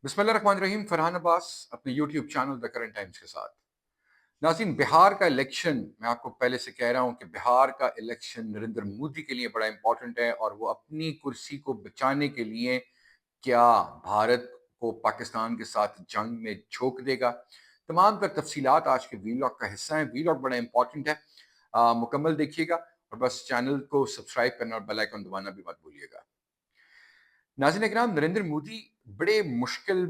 बिस्मिल्लाहिर्रहमानिर्रहीम। फरहान अब्बास अपने YouTube channel the current times के साथ। नाज़रीन, बिहार का इलेक्शन, मैं आपको पहले से कह रहा हूं कि बिहार का इलेक्शन नरेंद्र मोदी के लिए बड़ा इंपॉर्टेंट है और वो अपनी कुर्सी को बचाने के लिए क्या भारत को पाकिस्तान के साथ जंग में झोंक देगा। तमाम तर तफसीलात आज के वीलॉग का हिस्सा है। वीलॉग बड़ा इंपॉर्टेंट है, मुकम्मल देखिएगा और बस चैनल को सब्सक्राइब करना और बेल आइकन दबाना भी मत भूलिएगा। नाज़रीन इकराम, नरेंद्र मोदी बड़े मुश्किल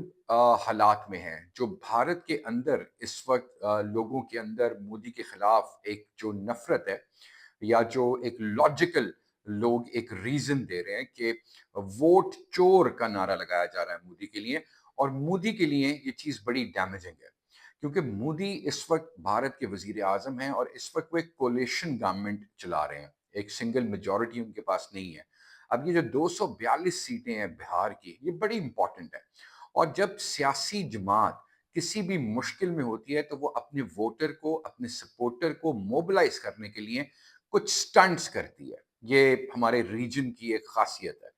हालात में हैं। जो भारत के अंदर इस वक्त लोगों के अंदर मोदी के खिलाफ एक जो नफरत है, या जो एक लॉजिकल लोग एक रीजन दे रहे हैं कि वोट चोर का नारा लगाया जा रहा है मोदी के लिए, और मोदी के लिए ये चीज बड़ी डैमेजिंग है, क्योंकि मोदी इस वक्त भारत के वजीर आजम हैं और इस वक्त वो एक कोलिशन गवर्नमेंट चला रहे हैं। एक सिंगल मेजोरिटी उनके पास नहीं है। अब ये जो 242 सीटें हैं बिहार की, ये बड़ी इंपॉर्टेंट है। और जब सियासी जमात किसी भी मुश्किल में होती है तो वो अपने वोटर को, अपने सपोर्टर को मोबिलाइज करने के लिए कुछ स्टंट्स करती है। ये हमारे रीजन की एक खासियत है।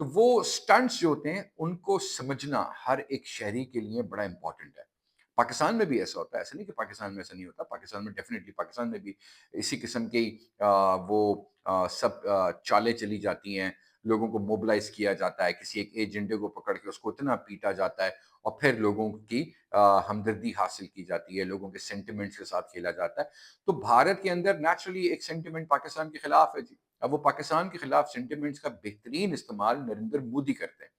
तो वो स्टंट्स जो होते हैं उनको समझना हर एक शहरी के लिए बड़ा इंपॉर्टेंट है। पाकिस्तान में भी ऐसा होता है, ऐसा नहीं कि पाकिस्तान में ऐसा नहीं होता। पाकिस्तान में डेफिनेटली, पाकिस्तान में भी इसी किस्म की वो सब चालें चली जाती हैं। लोगों को मोबिलाइज किया जाता है, किसी एक एजेंडे को पकड़ के उसको इतना पीटा जाता है और फिर लोगों की हमदर्दी हासिल की जाती है, लोगों के सेंटिमेंट्स के साथ खेला जाता है। तो भारत के अंदर नेचुरली एक सेंटिमेंट पाकिस्तान के खिलाफ है जी। अब वो पाकिस्तान के खिलाफ सेंटिमेंट्स का बेहतरीन इस्तेमाल नरेंद्र मोदी करते हैं,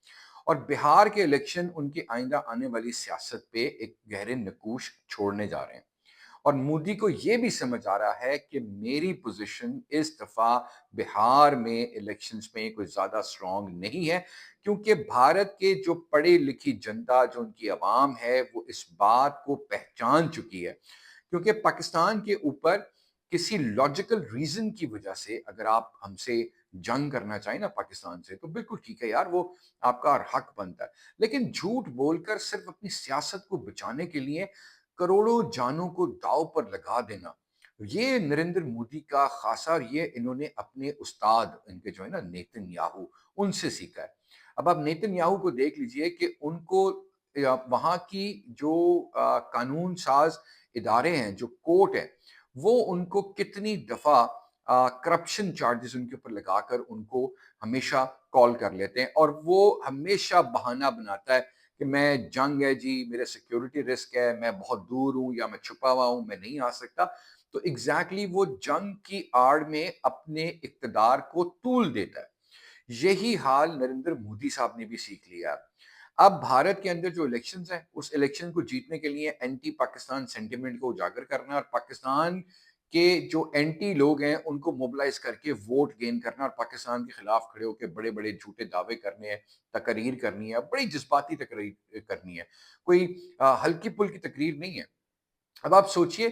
और बिहार के इलेक्शन उनकी आइंदा आने वाली सियासत पे एक गहरे नकूश छोड़ने जा रहे हैं। और मोदी को यह भी समझ आ रहा है कि मेरी पोजीशन इस दफा बिहार में इलेक्शंस में कोई ज्यादा स्ट्रांग नहीं है, क्योंकि भारत के जो पढ़ी लिखी जनता, जो उनकी आवाम है, वो इस बात को पहचान चुकी है। क्योंकि पाकिस्तान के ऊपर किसी लॉजिकल रीजन की वजह से अगर आप हमसे जंग करना चाहें ना पाकिस्तान से, तो बिल्कुल ठीक है यार, वो आपका हक बनता है। लेकिन झूठ बोलकर सिर्फ अपनी सियासत को बचाने के लिए करोड़ों जानों को दांव पर लगा देना, ये नरेंद्र मोदी का खासा, और ये इन्होंने अपने उस्ताद इनके जो है ना नेतन्याहू, उनसे सीखा है। अब आप नेतन्याहू को देख लीजिए कि उनको वहां की जो कानून साज इदारे हैं, जो कोर्ट है, वो उनको कितनी दफा करप्शन चार्जेस उनके ऊपर लगाकर उनको हमेशा कॉल कर लेते हैं, और वो हमेशा बहाना बनाता है कि मैं जंग है जी, मेरे सिक्योरिटी रिस्क है, मैं बहुत दूर हूं या मैं छुपा हुआ हूं, मैं नहीं आ सकता। तो एग्जैक्टली वो जंग की आड़ में अपने इक्तदार को तूल देता है। यही हाल नरेंद्र मोदी साहब ने भी सीख लिया। अब भारत के अंदर जो इलेक्शंस हैं, उस इलेक्शन को जीतने के लिए एंटी पाकिस्तान सेंटिमेंट को उजागर करना और पाकिस्तान के जो एंटी लोग हैं उनको मोबिलाइज करके वोट गेन करना और पाकिस्तान के खिलाफ खड़े होकर बड़े बड़े झूठे दावे करने हैं, तकरीर करनी है, बड़ी जज्बाती तकरीर करनी है। कोई हल्की पुल्की तकरीर नहीं है। अब आप सोचिए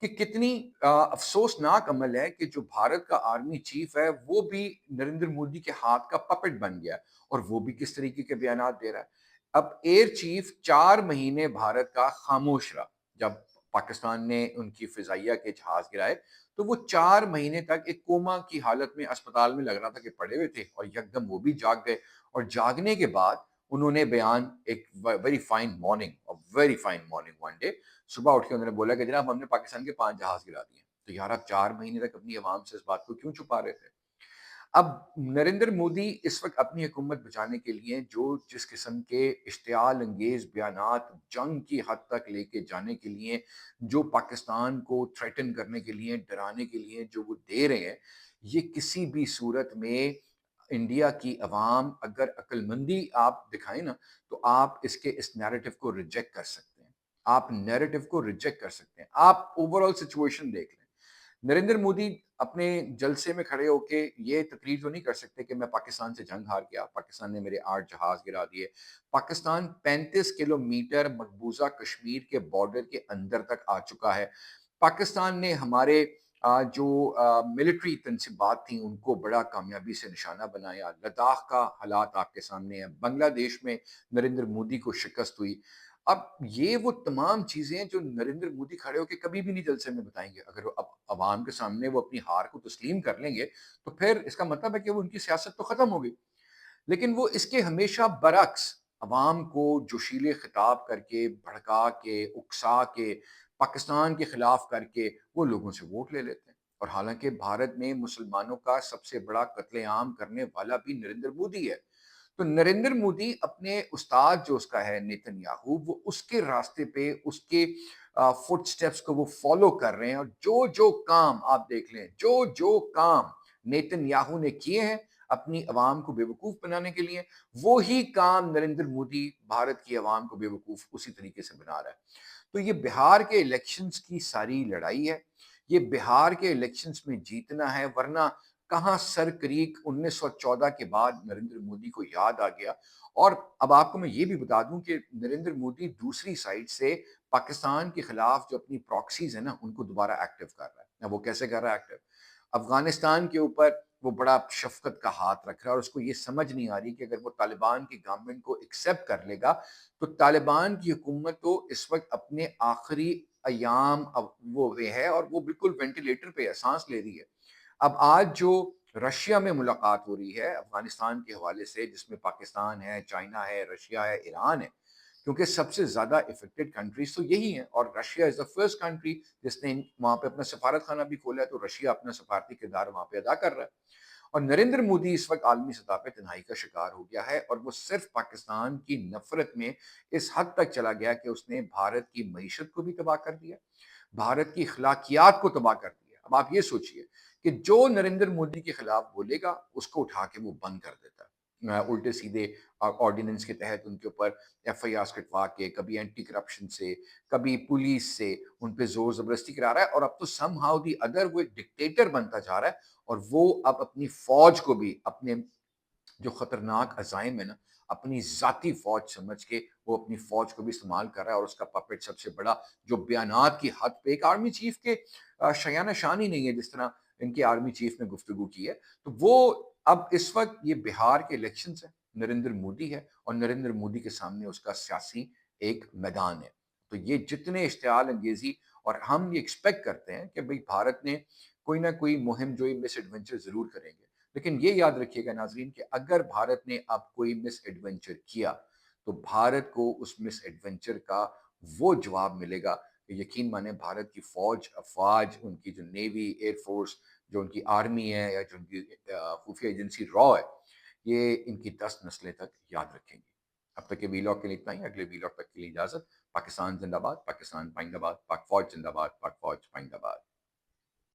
कि कितनी अफसोसनाक अमल है कि जो भारत का आर्मी चीफ है वो भी नरेंद्र मोदी के हाथ का पपेट बन गया, और वो भी किस तरीके के बयान दे रहा है। अब एयर चीफ 4 महीने भारत का खामोश रहा। जब पाकिस्तान ने उनकी फिजाइया के जहाज गिराए, तो वो 4 महीने तक एक कोमा की हालत में अस्पताल में लग रहा था कि पड़े हुए थे, और यकदम वो भी जाग गए। और जागने के बाद उन्होंने बयान, एक very fine morning, very fine morning one day, सुबह उठ के उन्होंने बोला कि जनाब हमने पाकिस्तान के 5 जहाज गिरा दिए। तो यार, आप 4 महीने तक अपनी आवाम से इस बात को क्यों छुपा रहे थे? अब नरेंद्र मोदी इस वक्त अपनी हुकूमत बचाने के लिए जो जिस किस्म के इश्तियाल अंगेज बयानात जंग की हद तक लेके जाने के लिए, जो पाकिस्तान को थ्रेटन करने के लिए, डराने के लिए जो वो दे रहे हैं, ये किसी भी सूरत में इंडिया की अवाम अगर अक्लमंदी आप दिखाएं ना, तो आप इसके इस नैरेटिव को रिजेक्ट कर सकते हैं। आप नैरेटिव को रिजेक्ट कर सकते हैं। आप ओवरऑल सिचुएशन देख लें। नरेंद्र मोदी अपने जलसे में खड़े होके ये तकरीर तो नहीं कर सकते कि मैं पाकिस्तान से जंग हार गया, पाकिस्तान ने मेरे 8 जहाज गिरा दिए। पाकिस्तान 35 किलोमीटर मकबूजा कश्मीर के बॉर्डर के अंदर तक आ चुका है। पाकिस्तान ने हमारे जो मिलिट्री तनसीबात थी उनको बड़ा कामयाबी से निशाना बनाया। लद्दाख का हालात आपके सामने है। बांग्लादेश में नरेंद्र मोदी को शिकस्त हुई। अब ये वो तमाम चीजें जो नरेंद्र मोदी खड़े होकर कभी भी नहीं जलसे में बताएंगे। अगर वो अब अवाम के सामने वो अपनी हार को तस्लीम कर लेंगे, तो फिर इसका मतलब है कि वो उनकी सियासत तो खत्म हो गई। लेकिन वो इसके हमेशा बरक्स عوام کو جوشیلے خطاب کر کے، بھڑکا کے، اکسا کے، پاکستان کے خلاف کر کے وہ لوگوں سے ووٹ لے لیتے ہیں۔ اور حالانکہ بھارت میں مسلمانوں کا سب سے بڑا قتل عام کرنے والا بھی نریندر مودی ہے۔ تو نریندر مودی اپنے استاد جو اس کا ہے نیتن یاہو، وہ اس کے راستے پہ، اس کے فٹ سٹیپس کو وہ فالو کر رہے ہیں، اور جو جو کام آپ دیکھ لیں، جو جو کام نیتن یاہو نے کیے ہیں اپنی عوام کو بیوقوف بنانے کے لیے، وہی کام نریندر مودی بھارت کی عوام کو بیوقوف اسی طریقے سے بنا رہا ہے۔ تو یہ بہار کے الیکشنز کی ساری لڑائی ہے، یہ بہار کے الیکشنز میں جیتنا ہے، ورنہ کہاں سر کریک 1914 کے بعد نریندر مودی کو یاد آ گیا۔ اور اب آپ کو میں یہ بھی بتا دوں کہ نریندر مودی دوسری سائڈ سے پاکستان کے خلاف جو اپنی پراکسیز ہیں نا، ان کو دوبارہ ایکٹیو کر رہا ہے۔ وہ کیسے کر رہا ہے ایکٹیو؟ افغانستان کے اوپر وہ بڑا شفقت کا ہاتھ رکھ رہا ہے، اور اس کو یہ سمجھ نہیں آ رہی کہ اگر وہ طالبان کی گورنمنٹ کو ایکسیپٹ کر لے گا تو طالبان کی حکومت تو اس وقت اپنے آخری ایام وہ ہے، اور وہ بالکل وینٹیلیٹر پہ ہے، سانس لے رہی ہے۔ اب آج جو رشیا میں ملاقات ہو رہی ہے افغانستان کے حوالے سے، جس میں پاکستان ہے، چائنا ہے، رشیا ہے، ایران ہے، کیونکہ سب سے زیادہ افیکٹڈ کنٹریز تو یہی ہیں، اور Russia is the first country جس نے وہاں پہ اپنا سفارت خانہ بھی کھولا ہے، تو رشیا اپنا سفارتی کردار وہاں پہ ادا کر رہا ہے۔ اور نریندر مودی اس وقت عالمی سطح پہ تنہائی کا شکار ہو گیا ہے، اور وہ صرف پاکستان کی نفرت میں اس حد تک چلا گیا کہ اس نے بھارت کی معیشت کو بھی تباہ کر دیا، بھارت کی اخلاقیات کو تباہ کر دیا۔ اب آپ یہ سوچئے کہ جو نریندر مودی کے خلاف بولے گا اس کو اٹھا کے وہ بند کر دیتا ہے، الٹے سیدھے آرڈیننس کے تحت ان کے اوپر ایف آئی آر کٹوا کے، کبھی اینٹی کرپشن سے، کبھی پولیس سے ان پہ زور زبردستی کرا رہا ہے، اور اب تو سم ہاؤ دی ادر وہ ایک ڈکٹیٹر بنتا جا رہا ہے، اور وہ اب اپنی فوج کو بھی اپنے جو خطرناک عزائم ہے نا، اپنی ذاتی فوج سمجھ کے وہ اپنی فوج کو بھی استعمال کر رہا ہے، اور اس کا پپٹ سب سے بڑا جو بیانات کی حد پہ ایک آرمی چیف کے شایانہ شان ہی نہیں ہے جس طرح ان کے آرمی چیف نے گفتگو کی ہے، تو وہ اب اس وقت یہ بہار کے الیکشنز ہیں، نریندر مودی ہے، اور نریندر مودی کے سامنے اس کا سیاسی ایک میدان ہے۔ تو یہ جتنے اشتعال انگیزی، اور ہم یہ ایکسپیکٹ کرتے ہیں کہ بھئی بھارت نے کوئی نہ کوئی مہم جو مس ایڈونچر ضرور کریں گے، لیکن یہ یاد رکھیے گا ناظرین کہ اگر بھارت نے اب کوئی مس ایڈونچر کیا تو بھارت کو اس مس ایڈونچر کا وہ جواب ملے گا کہ یقین مانیں بھارت کی فوج، افواج، ان کی جو نیوی، ایئر فورس، جو ان کی آرمی ہے، یا جو ان کی خفیہ ایجنسی را ہے، یہ ان کی 10 نسلیں تک یاد رکھیں گی۔ اب تک کے ویلاگ کے لیے اتنا ہی، اگلے ویلاگ تک کے لیے اجازت۔ پاکستان زندہ باد، پاکستان پائندہ باد، پاک فوج زندہ باد، پاک فوج پائندہ باد۔